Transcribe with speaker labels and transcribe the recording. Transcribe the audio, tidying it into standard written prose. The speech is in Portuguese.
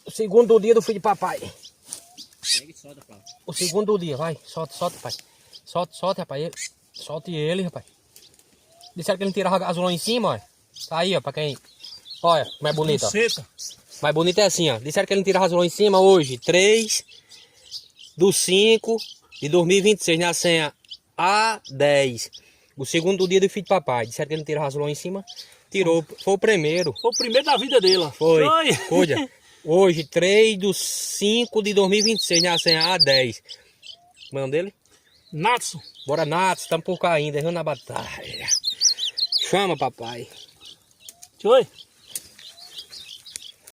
Speaker 1: O segundo dia do filho de papai. O segundo dia, vai. Solta, pai. Solta, rapaz. Solte ele, rapaz. Disseram que ele tira azulão em cima, ó. Tá aí, ó, pra quem... Olha, mais bonito, ó. Mais bonito é assim, ó. Disseram que ele tira azulão em cima hoje. 3/5/2026, na senha A10. O segundo dia do filho de papai. Disseram que ele tira azulão em cima. Tirou. Foi o primeiro.
Speaker 2: Foi o primeiro da vida dele, ó.
Speaker 1: Foi. Cuida. Hoje, 3/5/2026, na senha A10. Como é o nome dele?
Speaker 2: Natsu.
Speaker 1: Bora, Natsu, estamos por cá ainda, viu, na batalha. Chama, papai.
Speaker 2: Oi.